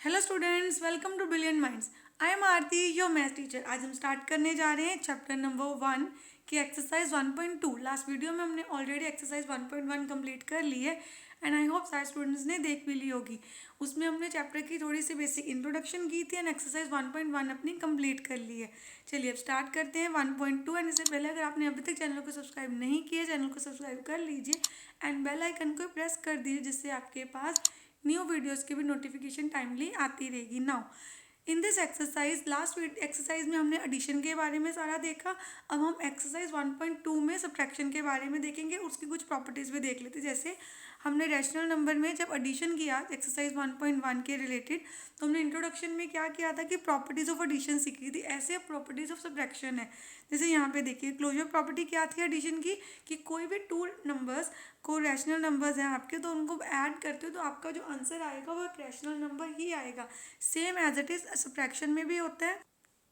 Hello students, welcome to brilliant minds. I am Aarti, your math teacher. आज हम start करने जा रहे हैं चैप्टर नंबर 1 की एक्सरसाइज 1.2। लास्ट वीडियो में हमने ऑलरेडी एक्सरसाइज 1.1 कंप्लीट कर ली है एंड आई होप सारे स्टूडेंट्स ने देख भी ली होगी। उसमें हमने चैप्टर की थोड़ी सी बेसिक इंट्रोडक्शन की थी एंड एक्सरसाइज 1.1 अपनी कंप्लीट कर ली है। चलिए अब स्टार्ट करते हैं 1.2। एंड इससे पहले अगर आपने अभी तक चैनल को सब्सक्राइब नहीं किया, चैनल को सब्सक्राइब कर लीजिए एंड बेल आइकन को प्रेस कर दीजिए, जिससे आपके पास न्यू वीडियोस की भी नोटिफिकेशन टाइमली आती रहेगी। Now in this exercise, last exercise में हमने एडिशन के बारे में सारा देखा। अब हम एक्सरसाइज 1.2 में सब्ट्रैक्शन के बारे में देखेंगे, उसकी कुछ प्रॉपर्टीज़ भी देख लेते। जैसे हमने रैशनल नंबर में जब एडिशन किया एक्सरसाइज 1.1 के रिलेटेड, तो हमने इंट्रोडक्शन में क्या किया था कि प्रॉपर्टीज़ ऑफ एडिशन सीखी थी। ऐसे प्रॉपर्टीज़ ऑफ सब्ट्रैक्शन है। जैसे यहाँ पे देखिए क्लोजर प्रॉपर्टी क्या थी एडिशन की, कि कोई भी टू नंबर्स को रैशनल नंबर्स हैं आपके, तो उनको ऐड करते हो तो आपका जो आंसर आएगा वो एक रैशनल नंबर ही आएगा। Same as it is subtraction में भी होता है।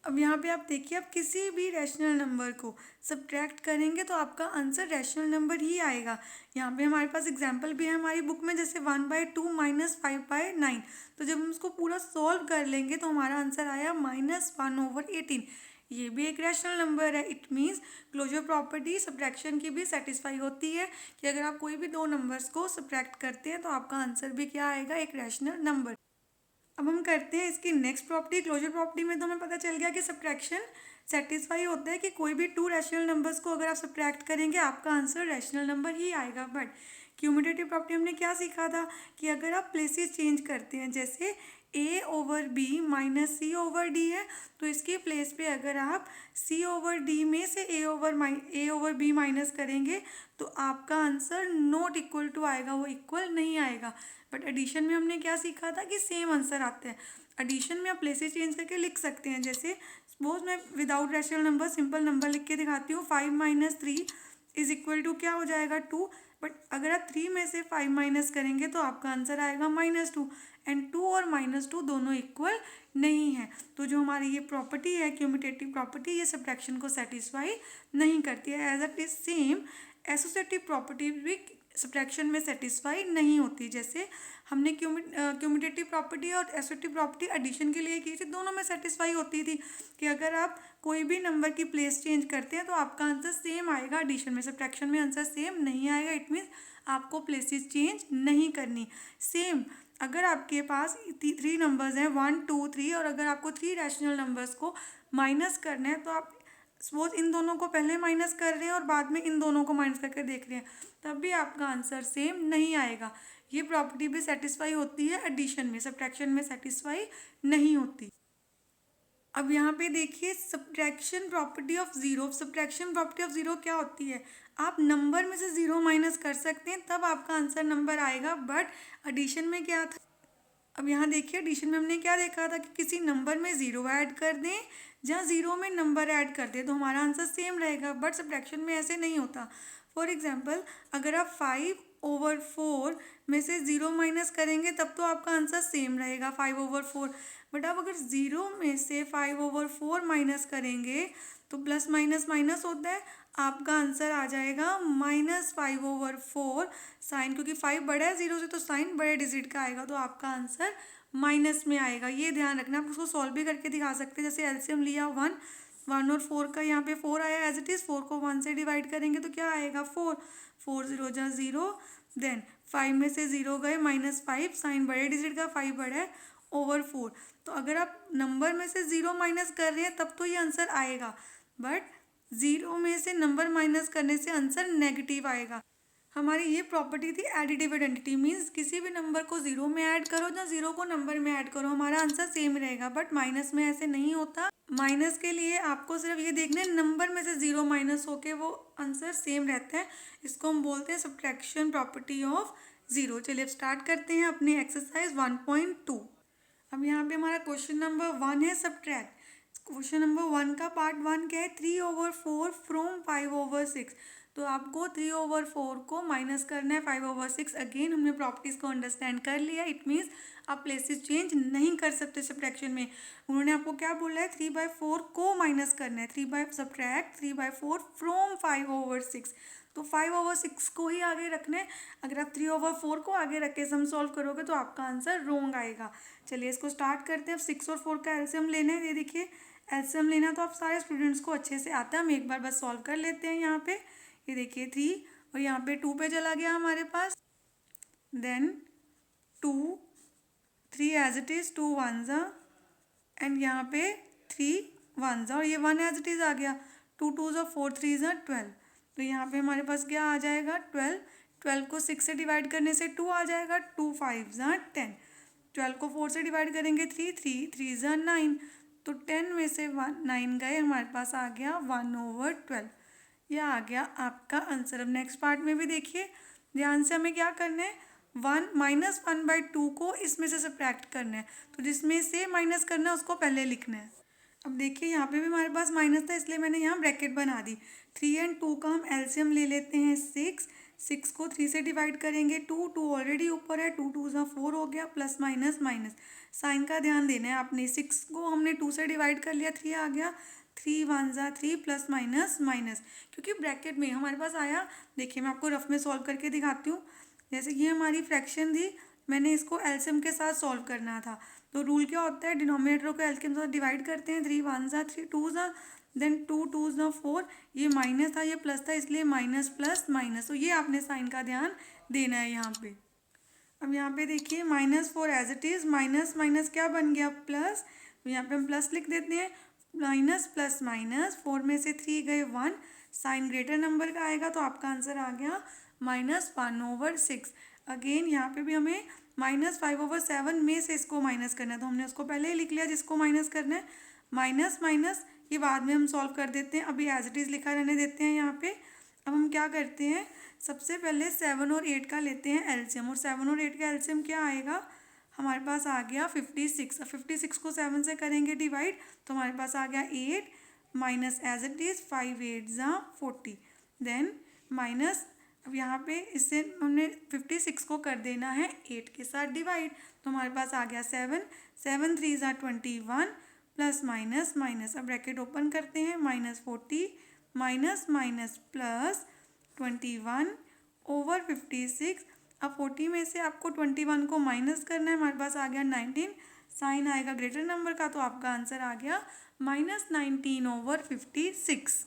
अब यहाँ पे आप देखिए, आप किसी भी रैशनल नंबर को सब्ट्रैक्ट करेंगे तो आपका आंसर रैशनल नंबर ही आएगा। यहाँ पे हमारे पास एग्जांपल भी है हमारी बुक में, जैसे 1/2 माइनस 5/9। तो जब हम उसको पूरा सॉल्व कर लेंगे तो हमारा आंसर आया -1/18। ये भी एक रैशनल नंबर है। It means closure property subtraction की भी सेटिस्फाई होती है कि अगर आप कोई भी दो नंबर्स को सब्ट्रैक्ट करते हैं तो आपका आंसर भी क्या आएगा, एक रैशनल नंबर। अब हम करते हैं इसकी नेक्स्ट प्रॉपर्टी। क्लोजर प्रॉपर्टी में तो हमें पता चल गया कि सब्ट्रैक्शन सेटिस्फाई होता है कि कोई भी टू रैशनल नंबर्स को अगर आप सब्ट्रैक्ट करेंगे आपका आंसर रैशनल नंबर ही आएगा। बट क्यूमुलेटिव प्रॉपर्टी हमने क्या सीखा था कि अगर आप प्लेसेस चेंज करते हैं, जैसे a over b minus c over d है, तो इसके प्लेस पे अगर आप c ओवर d में से a ओवर b माइनस करेंगे तो आपका आंसर नॉट इक्वल टू आएगा, वो इक्वल नहीं आएगा। बट एडिशन में हमने क्या सीखा था कि सेम आंसर आते हैं। एडिशन में आप प्लेसेस चेंज करके लिख सकते हैं। जैसे सपोज मैं without rational number simple number लिख के दिखाती हूँ। 5 माइनस 3 इज इक्वल टू क्या हो जाएगा, 2। बट अगर आप 3 में से 5 माइनस करेंगे तो आपका आंसर आएगा -2। एंड 2 और -2 दोनों इक्वल नहीं है। तो जो हमारी ये प्रॉपर्टी है क्यूमुलेटिव प्रॉपर्टी, ये सब्ट्रैक्शन को सेटिस्फाई नहीं करती है। As it is same associative property भी सब्ट्रैक्शन में सेटिस्फाई नहीं होती। जैसे हमने क्यूमुलेटिव प्रॉपर्टी और एसोसिएटिव प्रॉपर्टी एडिशन के लिए की थी, दोनों में सेटिस्फाई होती थी कि अगर आप कोई भी नंबर की प्लेस चेंज करते हैं तो आपका आंसर सेम आएगा। एडिशन में, सब्ट्रैक्शन में आंसर सेम नहीं आएगा। इट मीन्स आपको प्लेसेस चेंज नहीं करनी। सेम अगर आपके पास 3 नंबर्स हैं 1 2 3, और अगर आपको 3 रैशनल नंबर्स को माइनस करना है तो आप सपोज इन दोनों को पहले माइनस कर रहे हैं और बाद में इन दोनों को माइनस करके देख रहे हैं, तब भी आपका आंसर सेम नहीं आएगा। ये प्रॉपर्टी भी सेटिस्फाई होती है एडिशन में, सब्ट्रैक्शन में सेटिस्फाई नहीं होती। अब यहाँ पे देखिए subtraction property of zero. Subtraction property of zero क्या होती है, आप नंबर में से ज़ीरो माइनस कर सकते हैं तब आपका आंसर नंबर आएगा। बट एडिशन में क्या था, अब यहाँ देखिए एडिशन में हमने क्या देखा था कि किसी नंबर में ज़ीरो ऐड कर दें, जहाँ ज़ीरो में नंबर ऐड कर दें तो हमारा आंसर सेम रहेगा। बट सब्ट्रैक्शन में ऐसे नहीं होता। फॉर एग्जांपल अगर आप 5/4 में से ज़ीरो माइनस करेंगे तब तो आपका आंसर सेम रहेगा 5/4। बट आप अगर ज़ीरो में से 5/4 माइनस करेंगे तो प्लस माइनस माइनस होता है, आपका आंसर आ जाएगा -5/4 साइन, क्योंकि 5 बड़ा है ज़ीरो से तो साइन बड़े डिजिट का आएगा, तो आपका आंसर माइनस में आएगा। ये ध्यान रखना। आप उसको सॉल्व भी करके दिखा सकते हैं। जैसे एलसीएम लिया 1 और 4 का, यहाँ पे 4 आया एज इट इज़। 4 को 1 से डिवाइड करेंगे तो क्या आएगा, 4। 4 0 जा 0। देन 5 में से 0 गए, -5 साइन बड़े डिजिट का, 5 बड़ा है, ओवर 4। तो अगर आप नंबर में से 0 माइनस कर रहे हैं तब तो ये आंसर आएगा। बट 0 में से नंबर माइनस करने से आंसर नेगेटिव आएगा। हमारी ये प्रॉपर्टी थी एडिटिव आइडेंटिटी। मीन्स किसी भी नंबर को ज़ीरो में ऐड करो या ज़ीरो को नंबर में ऐड करो, हमारा आंसर सेम रहेगा। बट माइनस में ऐसे नहीं होता। माइनस के लिए आपको सिर्फ ये देखना है नंबर में से ज़ीरो माइनस होके वो आंसर सेम रहता है। इसको हम बोलते हैं सब्ट्रैक्शन प्रॉपर्टी ऑफ ज़ीरो। चलिए अब स्टार्ट करते हैं अपनी एक्सरसाइज 1.2। अब यहाँ पे हमारा क्वेश्चन नंबर 1 है सब्ट्रैक्ट। क्वेश्चन नंबर 1 का पार्ट 1 क्या है, 3/4 फ्रॉम 5/6। तो आपको 3/4 को माइनस करना है 5/6। अगेन हमने प्रॉपर्टीज़ को अंडरस्टैंड कर लिया। इट मीन्स आप प्लेसेस चेंज नहीं कर सकते सब्ट्रैक्शन में। उन्होंने आपको क्या बोला है, 3/4 को माइनस करना है। 3/4 फ्रॉम 5/6। तो 5/6 को ही आगे रखना है। अगर आप 3/4 को आगे रख के सम सॉल्व करोगे तो आपका आंसर रॉन्ग आएगा। चलिए इसको स्टार्ट करते हैं। अब 6 और 4 का एलसीएम लेना है। ये देखिए एलसीएम लेना तो आप सारे स्टूडेंट्स को अच्छे से आता है। हम एक बार बस सॉल्व कर लेते हैं। यहाँ पे ये देखिए 3 और यहाँ पे 2 पे चला गया हमारे पास, then 2 3 as it is, 2 1 and यहाँ पे 3 1 और ये 1 एज इट इज़ आ गया। 2 2 4 3 12। तो यहाँ पे हमारे पास क्या आ जाएगा 12। 12 को 6 से डिवाइड करने से 2 आ जाएगा। 2 5 10। 12 को 4 से डिवाइड करेंगे 3 3 3 9। तो 10 में से 9 गए, हमारे पास आ गया 1/12। यह आ गया आपका आंसर। अब नेक्स्ट पार्ट में भी देखिए ध्यान से, हमें क्या करना है 1 - 1/2 को इसमें से सब्ट्रैक्ट करना है। तो जिसमें से माइनस करना है उसको पहले लिखना है। अब देखिए यहाँ पे भी हमारे पास माइनस था इसलिए मैंने यहाँ ब्रैकेट बना दी। 3 और 2 का हम एलसीएम ले लेते हैं 6। 6 को 3 से डिवाइड करेंगे 2 2 ऑलरेडी ऊपर है, 2 2 4 हो गया, प्लस माइनस माइनस। साइन का ध्यान देना है आपने। 6 को हमने 2 से डिवाइड कर लिया, 3 आ गया। 3 1 3 प्लस माइनस माइनस, क्योंकि ब्रैकेट में हमारे पास आया। देखिए मैं आपको रफ में सॉल्व करके दिखाती हूँ। जैसे ये हमारी फ्रैक्शन थी, मैंने इसको एलसीएम के साथ सॉल्व करना था। तो रूल क्या होता है, डिनोमिनेटर को एलसीएम के साथ डिवाइड करते हैं। 3 1 3 2 देन 2 2 4। ये माइनस था, ये प्लस था, इसलिए माइनस प्लस माइनस। तो ये आपने साइन का ध्यान देना है यहाँ पे। अब यहाँ पे देखिए -4 as it is, minus minus क्या बन गया प्लस। तो यहाँ पे हम प्लस लिख देते हैं। माइनस प्लस माइनस, 4 में से 3 गए 1, साइन ग्रेटर नंबर का आएगा तो आपका आंसर आ गया -1/6। अगेन यहाँ पे भी हमें -5/7 में से इसको माइनस करना है, तो हमने उसको पहले ही लिख लिया जिसको माइनस करना है। माइनस माइनस ये बाद में हम सॉल्व कर देते हैं, अभी एज इट इज़ लिखा रहने देते हैं यहाँ पे। अब हम क्या करते हैं, सबसे पहले 7 और 8 का लेते हैं एलसीएम। और 7 और 8 का एलसीएम क्या आएगा, हमारे पास आ गया 56। अब 56 को 7 से करेंगे डिवाइड तो हमारे पास आ गया 8 minus as it is 5 8 40। Then minus, अब यहाँ पे इससे हमने 56 को कर देना है 8 के साथ डिवाइड, तो हमारे पास आ गया 7 7 3 21 प्लस माइनस माइनस। अब ब्रैकेट ओपन करते हैं, -40 माइनस माइनस प्लस 21/56। अब 40 में से आपको 21 को माइनस करना है, हमारे पास आ गया 19। साइन आएगा ग्रेटर नंबर का तो आपका आंसर आ गया -19/56।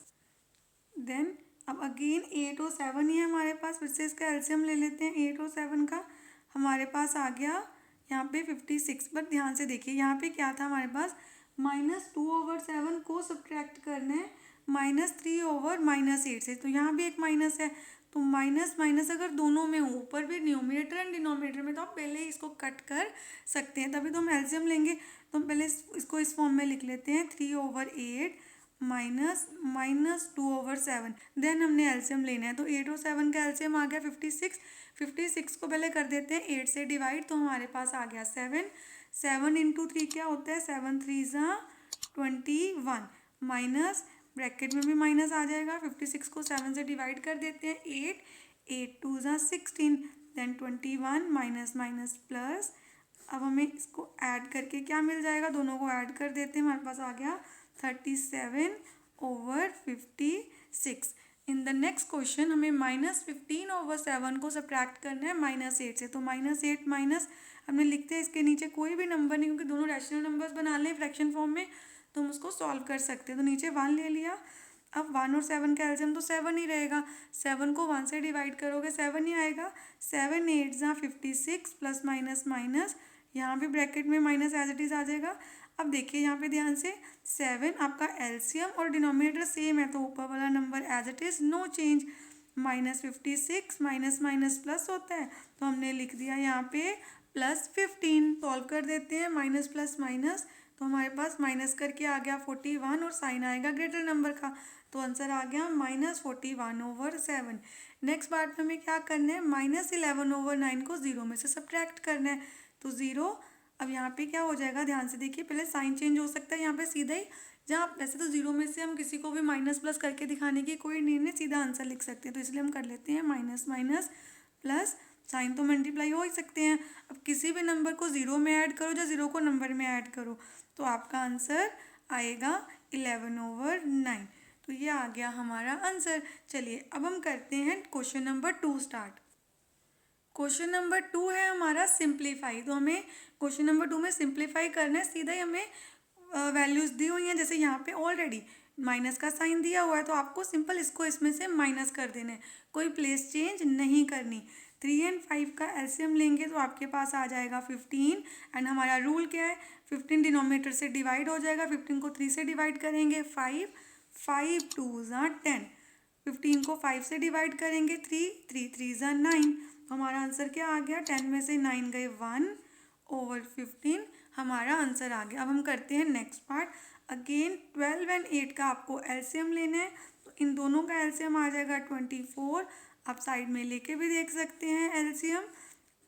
देन अब अगेन 8 और 7 ही है हमारे पास, फिर से इसका एलसीएम ले लेते हैं 8 और 7 का। हमारे पास आ गया यहाँ पे 56। बट ध्यान से देखिए यहाँ पे क्या था हमारे पास, -2/7 को सब्ट्रैक्ट करना है -3/-8 से। तो यहाँ भी एक माइनस है, तो माइनस माइनस अगर दोनों में हो, ऊपर भी न्यूमरेटर एंड डिनोमिनेटर में, तो आप पहले ही इसको कट कर सकते हैं, तभी तो हम एलसीएम लेंगे। तो हम पहले इसको इस फॉर्म में लिख लेते हैं 3/8 -2/7। देन हमने एलसीएम लेना है, तो 8 और 7 का एलसीएम आ गया 56। 56 को पहले कर देते हैं 8 से डिवाइड, तो हमारे पास आ गया 7। 7 × 3 क्या होता है, 7 3 21 माइनस, ब्रैकेट में भी माइनस आ जाएगा। 56 को 7 से डिवाइड कर देते हैं 8 8 2 16, देन 21 माइनस माइनस प्लस। अब हमें इसको ऐड करके क्या मिल जाएगा, दोनों को ऐड कर देते हैं, हमारे पास आ गया 37/56। इन द नेक्स्ट क्वेश्चन हमें -15/7 को सब्ट्रैक्ट करना है -8 से। तो -8 माइनस, हमने लिखते हैं इसके नीचे कोई भी नंबर नहीं, क्योंकि दोनों रैशनल नंबर्स बना लें फ्रैक्शन फॉर्म में तो हम उसको सॉल्व कर सकते हैं। तो नीचे 1 ले लिया। अब 1 और 7 का एलसीएम तो 7 ही रहेगा। 7 को 1 से डिवाइड करोगे 7 ही आएगा। 7 8 56 प्लस माइनस माइनस, यहाँ भी ब्रैकेट में माइनस एज इट इज़ आ जाएगा। अब देखिए यहाँ पे ध्यान से, 7 आपका एलसीएम और डिनोमिनेटर सेम है, तो ऊपर वाला number as it is no change. -56 minus minus plus होता है, तो हमने लिख दिया यहाँ पे +15। सॉल्व कर देते हैं माइनस प्लस माइनस, तो हमारे पास माइनस करके आ गया 41 और साइन आएगा ग्रेटर नंबर का, तो आंसर आ गया -41/7। नेक्स्ट पार्ट में हमें क्या करना है, -11/9 को 0 में से सब्ट्रैक्ट करना है। तो 0, अब यहाँ पे क्या हो जाएगा, ध्यान से देखिए, पहले साइन चेंज हो सकता है यहाँ पे सीधा ही, जहाँ वैसे तो 0 में से हम किसी को भी माइनस प्लस करके दिखाने की कोई नहीं है, सीधा आंसर लिख सकते हैं। तो इसलिए हम कर लेते हैं माइनस माइनस प्लस, साइन तो मल्टीप्लाई हो ही सकते हैं। अब किसी भी नंबर को 0 में ऐड करो या 0 को नंबर में ऐड करो, तो आपका आंसर आएगा 11/9। तो ये आ गया हमारा आंसर। चलिए अब हम करते हैं question number 2 start. Question number 2 है हमारा सिंप्लीफाई। तो हमें क्वेश्चन नंबर 2 में सिंप्लीफाई करना है, सीधा ही हमें वैल्यूज़ दी हुई हैं। जैसे यहाँ पे ऑलरेडी माइनस का साइन दिया हुआ है तो आपको सिंपल इसको इसमें से माइनस कर देना है, कोई प्लेस चेंज नहीं करनी। 3 एंड 5 का एलसीएम लेंगे तो आपके पास आ जाएगा 15 एंड हमारा रूल क्या है, 15 डिनोमिनेटर से डिवाइड हो जाएगा। 15 को 3 से डिवाइड करेंगे 5, 5 2 ज़ा 10, 15 को 5 से डिवाइड करेंगे 3, 3 3 ज़ा 9। तो हमारा आंसर क्या आ गया, 10 में से 9 गए 1/15, हमारा आंसर आ गया। अब हम करते हैं नेक्स्ट पार्ट। अगेन 12 एंड 8 का आपको एलसीएम लेना है, तो इन दोनों का एलसीएम आ जाएगा 24। आप साइड में लेके भी देख सकते हैं एलसीएम।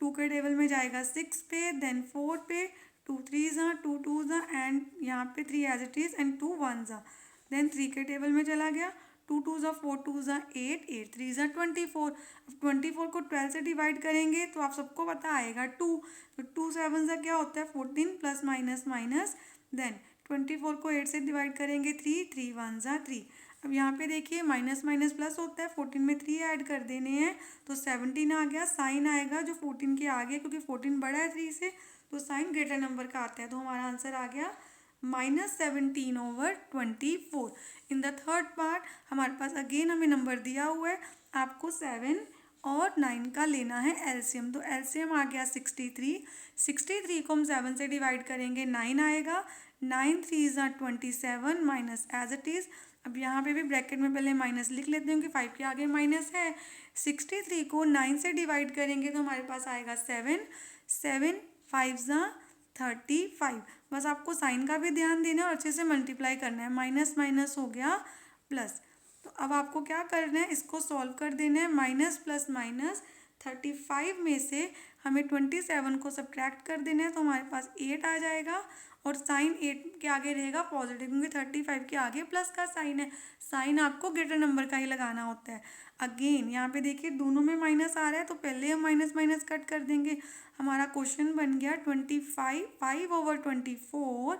2 के टेबल में जाएगा 6 पे, देन 4 पे, 2 3 ज़ा 2 2 ज़ा एंड यहाँ पे 3 एज इट इज़ एंड 2 1 ज़ा, देन 3 के टेबल में चला गया 2 2 ज़ा 4 2 ज़ा 8, 8 3 ज़ा 24। अब 24 को 12 से डिवाइड करेंगे तो आप सबको पता आएगा 2, तो 2 7 ज़ा क्या होता है 14 प्लस माइनस माइनस, देन 24 को 8 से डिवाइड करेंगे 3, 3 1 ज़ा 3। अब यहाँ पे देखिए माइनस माइनस प्लस होता है, 14 में 3 ऐड कर देने हैं तो 17 आ गया। साइन आएगा जो 14 के आगे, क्योंकि 14 बड़ा है 3 से तो साइन ग्रेटर नंबर का आता है। तो हमारा आंसर आ गया -17/24। इन द थर्ड पार्ट हमारे पास अगेन हमें नंबर दिया हुआ है, आपको 7 और 9 का लेना है एलसीएम। तो एलसीएम आ गया 63। 63 को हम 7 से डिवाइड करेंगे 9 आएगा, 9 3 ज़ा 27 माइनस एज इट इज़। अब यहाँ पे भी ब्रैकेट में पहले माइनस लिख लेते हैं क्योंकि 5 के आगे माइनस है। 63 को 9 से डिवाइड करेंगे तो हमारे पास आएगा 7, 7 5 ज़ा 35। बस आपको साइन का भी ध्यान देना है और अच्छे से मल्टीप्लाई करना है। माइनस माइनस हो गया प्लस, तो अब आपको क्या करना है, इसको सॉल्व कर देना है। माइनस प्लस माइनस, 35 में से हमें 27 को सब्ट्रैक्ट कर देना है तो हमारे पास 8 आ जाएगा और साइन 8 के आगे रहेगा पॉजिटिव, क्योंकि 35 के आगे प्लस का साइन है। साइन आपको ग्रेटर नंबर का ही लगाना होता है। अगेन यहाँ पे देखिए दोनों में माइनस आ रहा है तो पहले हम माइनस माइनस कट कर देंगे। हमारा क्वेश्चन बन गया 25 5/24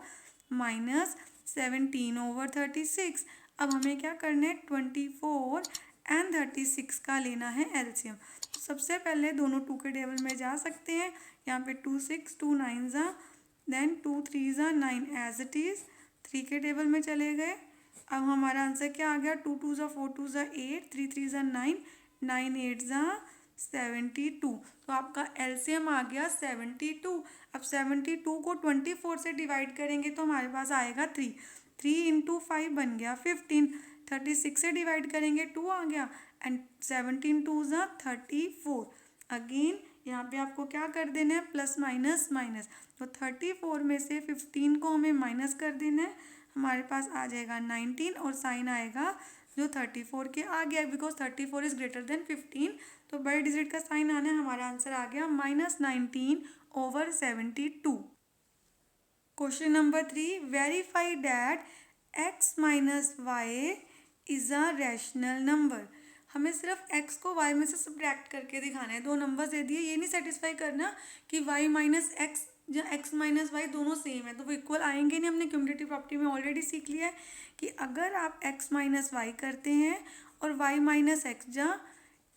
माइनस 17/36। अब हमें क्या करना है, 24 एंड 36 का लेना है एलसीएम। तो सबसे पहले दोनों 2 के टेबल में जा सकते हैं। यहाँ पे 2 6 2 9 ज़ा, देन 2 3 ज़ा 9 एज इट इज़, 3 के टेबल में चले गए। अब हमारा आंसर क्या आ गया, 2 2 ज़ा 4 2 ज़ा 8, 3 3 ज़ा 9, 9 8 ज़ा 72। तो आपका एलसीएम आ गया 72। अब 72 को 24 से डिवाइड करेंगे तो हमारे पास आएगा 3, 3 इंटू 5 बन गया 15। 36 से डिवाइड करेंगे 2 आ गया एंड 17 2 ज़ा 34। अगेन यहाँ पे आपको क्या कर देना है, प्लस माइनस माइनस। तो 34 में से 15 को हमें माइनस कर देना है, हमारे पास आ जाएगा 19 और साइन आएगा जो 34 के आ गया, बिकॉज 34 इज ग्रेटर देन 15। तो बड़े डिजिट का साइन आना है, हमारा आंसर आ गया -19/72। Question number 3, verify that x minus y is a rational number. हमें सिर्फ x को y में से सब्ट्रैक्ट करके दिखाना है। दो नंबर्स दे दिए, ये नहीं सेटिस्फाई करना कि y माइनस एक्स या x माइनस वाई दोनों सेम है तो वो इक्वल आएंगे नहीं। हमने क्यूमुलेटिव प्रॉपर्टी में ऑलरेडी सीख लिया है कि अगर आप x माइनस वाई करते हैं और y माइनस एक्स जा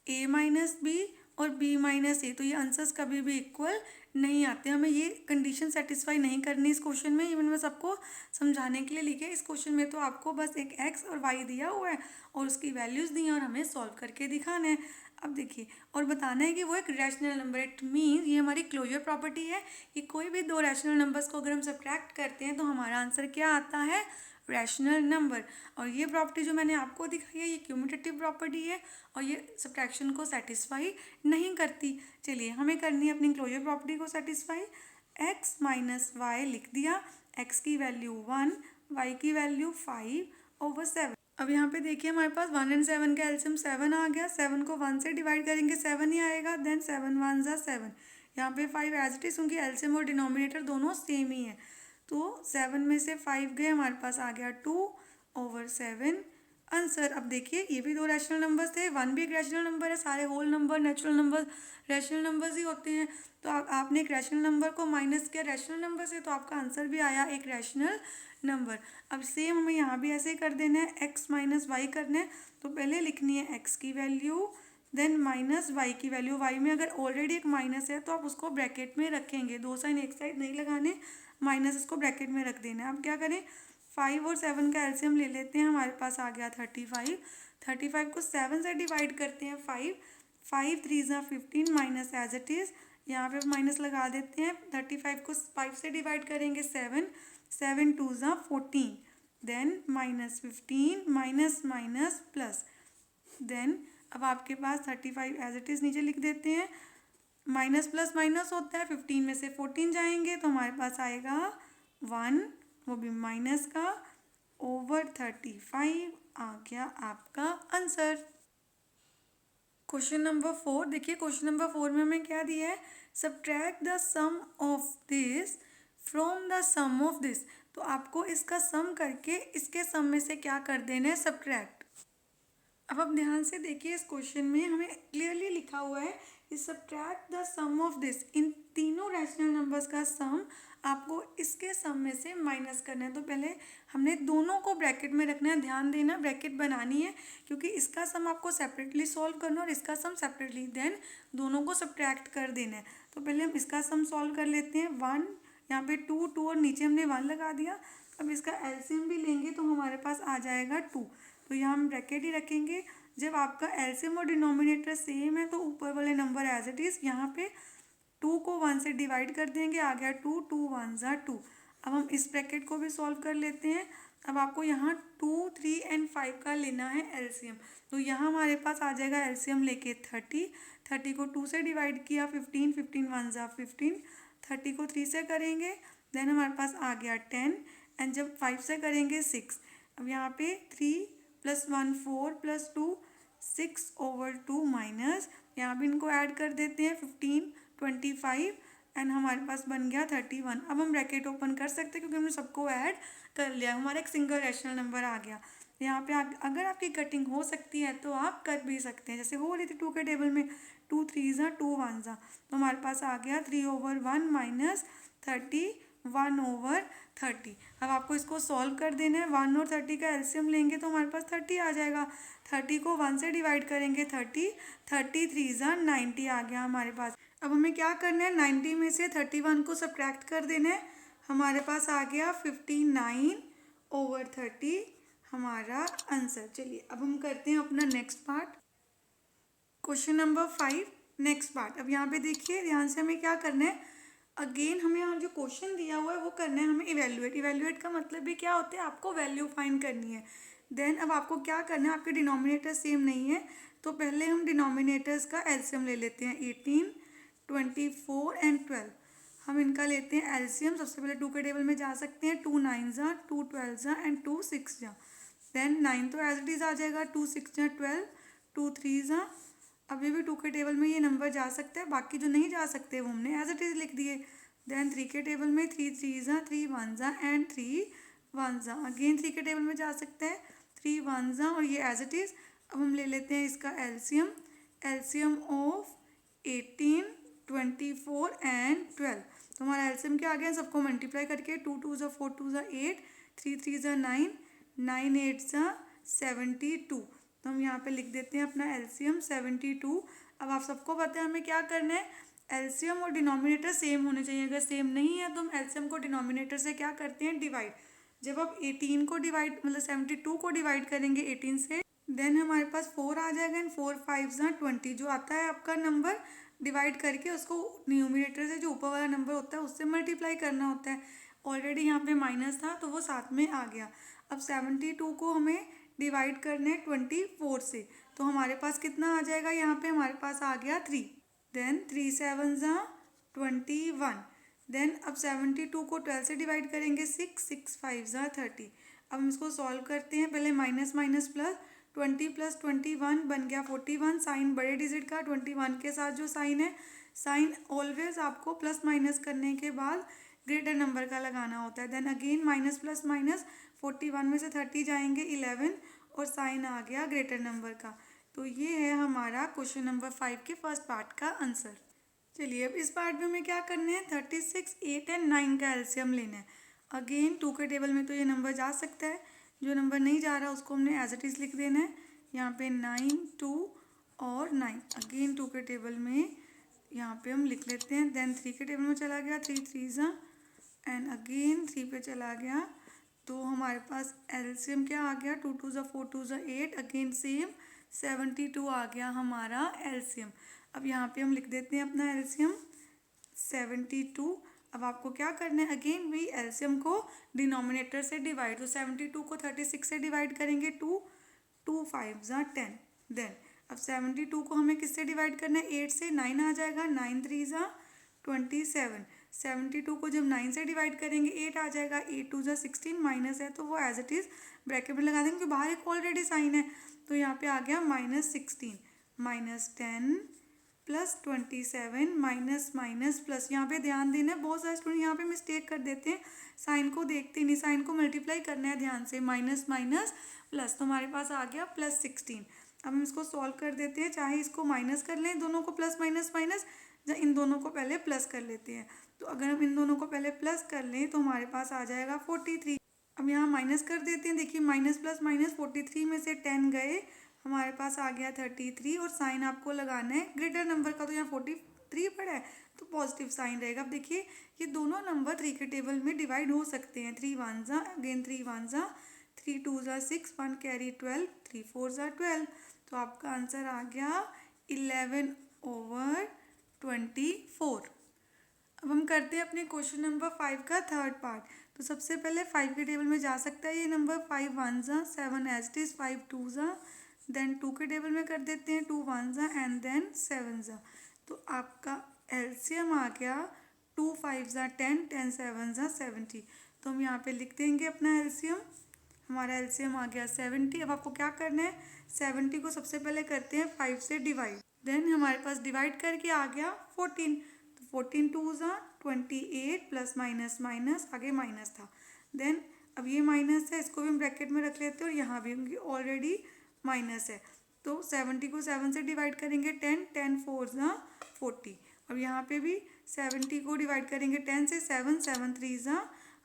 a माइनस बी और b माइनस ए, तो ये आंसर्स कभी भी इक्वल नहीं आते। हमें ये कंडीशन सेटिस्फाई नहीं करनी इस क्वेश्चन में। इवन मैं सबको समझाने के लिए लिखे, इस क्वेश्चन में तो आपको बस एक x और y दिया हुआ है और उसकी वैल्यूज़ दी हैं और हमें सॉल्व करके दिखाना है। अब देखिए और बताना है कि वो एक रैशनल नंबर, इट मीन्स ये हमारी क्लोजर प्रॉपर्टी है कि कोई भी दो रैशनल नंबर्स को अगर हम सब्ट्रैक्ट करते हैं तो हमारा आंसर क्या आता है, रैशनल नंबर। और ये प्रॉपर्टी जो मैंने आपको दिखाई है ये क्यूमुलेटिव प्रॉपर्टी है और ये सब्ट्रैक्शन को सेटिस्फाई नहीं करती। चलिए हमें करनी है अपनी क्लोजर प्रॉपर्टी को सेटिस्फाई। x माइनस वाई लिख दिया, x की वैल्यू 1, y की वैल्यू 5/7। अब यहाँ पे देखिए हमारे पास 1 एंड 7 का एलसीएम 7 आ गया। 7 को 1 से डिवाइड करेंगे 7 ही आएगा, देन 7 1 ज़ा 7। यहाँ पे 5 एज इट इज़, क्योंकि एलसीएम और डिनोमिनेटर दोनों सेम ही है। तो 7 में से 5 गए, हमारे पास आ गया 2/7। आंसर। अब देखिए ये भी दो रैशनल नंबर्स थे, वन भी एक रैशनल नंबर है, सारे whole number natural number rational numbers ही होते हैं। तो आपने एक रैशनल नंबर को माइनस किया रैशनल नंबर से, तो आपका आंसर भी आया एक रैशनल नंबर। अब सेम हमें यहाँ भी ऐसे ही कर देना है, एक्स माइनस वाई करना है। तो पहले लिखनी है एक्स की वैल्यू, देन माइनस वाई की वैल्यू। वाई में अगर ऑलरेडी एक माइनस है तो आप उसको ब्रैकेट में रखेंगे, दो साइन एक साइड नहीं लगाने, माइनस इसको ब्रैकेट में रख देना है। अब क्या करें, 5 और 7 का एलसीएम ले लेते हैं, हमारे पास आ गया 35। 35 को 7 से डिवाइड करते हैं, 5 5 3 ज़ा 15 माइनस एज इट इज़, यहाँ पे माइनस लगा देते हैं। 35 को 5 से डिवाइड करेंगे, 7 7 2 ज़ा 14, then minus 15 minus minus plus, then अब आपके पास 35 एज इट इज़ नीचे लिख देते हैं। माइनस प्लस माइनस होता है, 15 में से 14 जाएंगे तो हमारे पास आएगा 1, वो भी माइनस का, ओवर 35 आ गया आपका आंसर। क्वेश्चन नंबर 4 देखिए, क्वेश्चन नंबर 4 में हमें क्या दिया है, subtract the sum of this from the sum of this. तो आपको इसका सम करके इसके सम में से क्या कर देना है, सब्ट्रैक्ट। अब आप ध्यान से देखिए, इस क्वेश्चन में हमें क्लियरली लिखा हुआ है subtract the sum of this, इन तीनों रैशनल नंबर्स का सम आपको इसके सम में से माइनस करना है। तो पहले हमने दोनों को ब्रैकेट में रखना है, ध्यान देना ब्रैकेट बनानी है, क्योंकि इसका सम आपको सेपरेटली सॉल्व करना है और इसका सम सेपरेटली, देन दोनों को सब्ट्रैक्ट कर देना है। तो पहले हम इसका सम सॉल्व कर लेते हैं, 1 यहाँ पे 2 और नीचे हमने 1 लगा दिया। अब इसका एलसीएम भी लेंगे तो हमारे पास आ जाएगा 2, तो यहाँ हम ब्रैकेट ही रखेंगे। जब आपका एलसीएम और डिनोमिनेटर सेम है तो ऊपर वाले नंबर एज इट इज़, यहाँ पे 2 को 1 से डिवाइड कर देंगे, आ गया 2 2 1 ज़ा 2। अब हम इस ब्रैकेट को भी सॉल्व कर लेते हैं। अब आपको यहाँ 2 3 एंड 5 का लेना है एलसीएम, तो यहाँ हमारे पास आ जाएगा एलसीएम लेके 30। 30 को 2 से डिवाइड किया, 15 15 1 ज़ा 15, 30 को 3 से करेंगे, देन हमारे पास आ गया 10, एंड जब 5 से करेंगे 6। अब यहाँ पे 3 प्लस 1 4 प्लस 2 6 ओवर 2 माइनस, यहाँ भी इनको ऐड कर देते हैं, 15 25 एंड हमारे पास बन गया 31। अब हम ब्रैकेट ओपन कर सकते हैं क्योंकि हमने सबको ऐड कर लिया, हमारा एक सिंगल रैशनल नंबर आ गया। यहाँ पे अगर आपकी कटिंग हो सकती है तो आप कर भी सकते हैं, जैसे हो रही थी 2 के टेबल में, 2 3 ज़ा 2 1 ज़ा, तो हमारे पास आ गया 3 ओवर 1 माइनस 1 ओवर 30। अब आपको इसको सॉल्व कर देना है, 1 और 30 का एलसीएम लेंगे तो हमारे पास 30 आ जाएगा। 30 को 1 से डिवाइड करेंगे, 30 33 ज़ा 90 आ गया हमारे पास। अब हमें क्या करना है, 90 में से 31 को सब्ट्रैक्ट कर देना है, हमारे पास आ गया 59 ओवर 30 हमारा आंसर। चलिए अब हम करते हैं अपना next part, question number 5 next part. अब यहाँ पे देखिए ध्यान से, हमें क्या करना है, अगेन हमें यहाँ जो क्वेश्चन दिया हुआ है वो करना है हमें इवेल्युएट। इवेल्युएट का मतलब भी क्या होता है, आपको वैल्यू फाइंड करनी है। देन अब आपको क्या करना है, आपके डिनोमिनेटर सेम नहीं है तो पहले हम डिनोमिनेटर्स का एलसीएम ले लेते हैं, 18 24 एंड 12। हम इनका लेते हैं एलसीएम। सबसे पहले 2 के टेबल में जा सकते हैं, 2 9 ज़ा 2 12 ज़ा एंड 2 6 ज़ा, देन 9 तो एज इट इज़ आ जाएगा, 2 6 ज़ा 12 2 3 ज़ा। अभी भी 2 के टेबल में ये नंबर जा सकता है, बाकी जो नहीं जा सकते वो हमने एज इट इज़ लिख दिए। देन 3 के टेबल में 3 3 ज़ा 3 1 ज़ा एंड 3 1 ज़ा, अगेन 3 के टेबल में जा सकते हैं, 3 1 ज़ा और ये एज इट इज़। अब हम ले लेते हैं इसका एलसीएम, एलसीएम ऑफ 18 24 एंड 12। तो हमारा एलसीएम क्या आ गया, सबको मल्टीप्लाई करके, 2 2 ज़ा 4 2 ज़ा 8 3 3 ज़ा 9 9 8 ज़ा 72। तो हम यहाँ पे लिख देते हैं अपना एलसीएम 72। अब आप सबको पता है हमें क्या करना है, एलसीएम और डिनोमिनेटर सेम होने चाहिए, अगर सेम नहीं है तो हम एलसीएम को डिनोमिनेटर से क्या करते हैं, डिवाइड। जब आप 18 को डिवाइड मतलब 72 को डिवाइड करेंगे 18 से, देन हमारे पास 4 आ जाएगा एंड 4 5 ज़ा 20। जो आता है आपका नंबर डिवाइड करके उसको न्यूमिनेटर से जो ऊपर वाला नंबर होता है उससे मल्टीप्लाई करना होता है। ऑलरेडी यहाँ पे माइनस था तो वो साथ में आ गया। अब 72 को हमें डिवाइड करना है 24 से, तो हमारे पास कितना आ जाएगा, यहाँ पे हमारे पास आ गया 3, देन 3 7 ज़ा 21। देन अब 72 को 12 से डिवाइड करेंगे, 6 6 5 ज़ा 30। अब हम इसको सॉल्व करते हैं, पहले माइनस माइनस प्लस, 20 प्लस 21 बन गया 41। साइन बड़े डिजिट का 21 के साथ जो साइन है, साइन ऑलवेज आपको प्लस माइनस करने के बाद ग्रेटर नंबर का लगाना होता है। Then again minus plus minus, 41 में से 30 जाएंगे 11 और साइन आ गया ग्रेटर नंबर का। तो ये है हमारा क्वेश्चन नंबर 5 के फर्स्ट पार्ट का आंसर। चलिए अब इस पार्ट में हमें क्या करना है, 36, 8 एंड 9 का एलसीएम लेना है। अगेन 2 के टेबल में तो ये नंबर जा सकता है, जो नंबर नहीं जा रहा उसको हमने एज इट इज़ लिख देना है। यहाँ पे 9, 2 और 9 अगेन 2 के टेबल में यहाँ पे हम लिख लेते हैं। देन 3 के टेबल में चला गया, 3 3 एंड अगेन 3 पे चला गया। तो हमारे पास एलसीएम क्या आ गया, 2 2 4 2 8 अगेन सेम 72 आ गया हमारा एलसीएम। अब यहाँ पे हम लिख देते हैं अपना एलसीएम 72। अब आपको क्या करना है, अगेन वही एलसीएम को डिनोमिनेटर से डिवाइड, तो 72 को 36 से डिवाइड करेंगे, 2 2 5 10। देन अब 72 को हमें किससे डिवाइड करना है, 8 से, 9 आ जाएगा, 9 3 27। 72 को जब 9 से डिवाइड करेंगे 8 आ जाएगा, 8 2 16 माइनस है तो वो एज इट इज़ ब्रैकेट में लगा देंगे क्योंकि बाहर एक ऑलरेडी साइन है। तो यहाँ पे आ गया -16 -10 प्लस 27 माइनस माइनस प्लस। यहाँ पे ध्यान देना है, बहुत सारे स्टूडेंट यहाँ पे मिस्टेक कर देते हैं, साइन को देखते नहीं, साइन को मल्टीप्लाई करना है ध्यान से, माइनस माइनस प्लस। तो हमारे पास आ गया +16। अब हम इसको सॉल्व कर देते हैं, चाहे इसको माइनस कर लें दोनों को, प्लस माइनस माइनस, या इन दोनों को पहले प्लस कर लेते हैं। तो अगर हम इन दोनों को पहले प्लस कर लें तो हमारे पास आ जाएगा 43। अब यहाँ माइनस कर देते हैं, देखिए माइनस प्लस माइनस, 43 में से 10 गए, हमारे पास आ गया 33। और साइन आपको लगाना है ग्रेटर नंबर का, तो यहाँ 43 पड़ा है तो पॉजिटिव साइन रहेगा। अब देखिए ये दोनों नंबर 3 के टेबल में डिवाइड हो सकते हैं, 3 1 अगेन 3 1 3 2 6 1 कैरी 12 3 4 12। तो आपका आंसर आ गया 11/24। अब हम करते हैं अपने क्वेश्चन नंबर 5 का थर्ड पार्ट। तो सबसे पहले 5 के टेबल में जा सकता है ये नंबर, 5 1 7 एज इट इज, 5 2 देन 2 के टेबल में कर देते हैं, 2 1 एंड देन 7। तो आपका एलसीएम आ गया 2 5 10 10 7 70। तो हम यहाँ पे लिख देंगे अपना एलसीएम, हमारा एलसीएम आ गया 70। अब आपको क्या करना है, 70 को सबसे पहले करते हैं 5 से डिवाइड, देन हमारे पास डिवाइड करके आ गया 14। 14 2 28 प्लस माइनस माइनस, आगे माइनस था, देन अब ये माइनस है, इसको भी हम ब्रैकेट में रख लेते हैं और यहाँ भी ऑलरेडी माइनस है। तो 70 को 7 से डिवाइड करेंगे, 10 10 4 40। अब यहाँ पे भी 70 को डिवाइड करेंगे 10 से, 7 7 3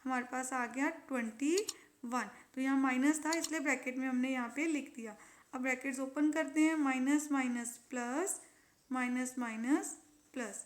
हमारे पास आ गया 21। तो यहाँ माइनस था इसलिए ब्रैकेट में हमने यहाँ पे लिख दिया। अब ब्रैकेट्स ओपन करते हैं, minus minus plus, minus minus plus.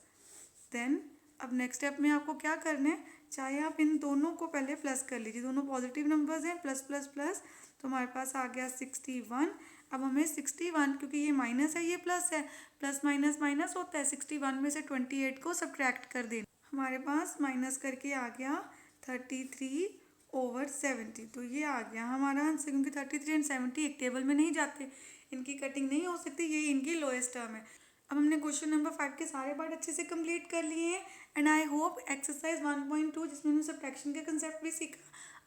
Then अब नेक्स्ट स्टेप में आपको क्या करना है, चाहे आप इन दोनों को पहले प्लस कर लीजिए, दोनों पॉजिटिव नंबर्स हैं, प्लस प्लस प्लस। तो हमारे पास आ गया 61। अब हमें 61, क्योंकि ये माइनस है ये प्लस है, प्लस माइनस माइनस होता है, 61 में से 28 को सब्ट्रैक्ट कर देना, हमारे पास माइनस करके आ गया 33/70। तो ये आ गया हमारा आंसर, क्योंकि 33 एंड 70 एक टेबल में नहीं जाते, इनकी कटिंग नहीं हो सकती, ये इनकी लोएस्ट टर्म है। अब हमने क्वेश्चन नंबर 5 के सारे पार्ट अच्छे से कंप्लीट कर लिए हैं एंड आई होप एक्सरसाइज 1.2 जिसमें हमने सब्ट्रैक्शन के कंसेप्ट भी सीखा,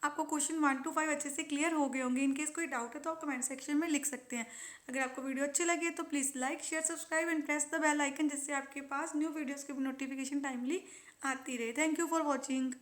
आपको क्वेश्चन 1 to 5 अच्छे से क्लियर हो गए होंगे। इनकेस कोई डाउट है तो आप कमेंट सेक्शन में लिख सकते हैं। अगर आपको वीडियो अच्छी लगे तो please like share subscribe and press the bell icon, जिससे आपके पास न्यू वीडियोज़ की नोटिफिकेशन टाइमली आती रहे। Thank you for watching.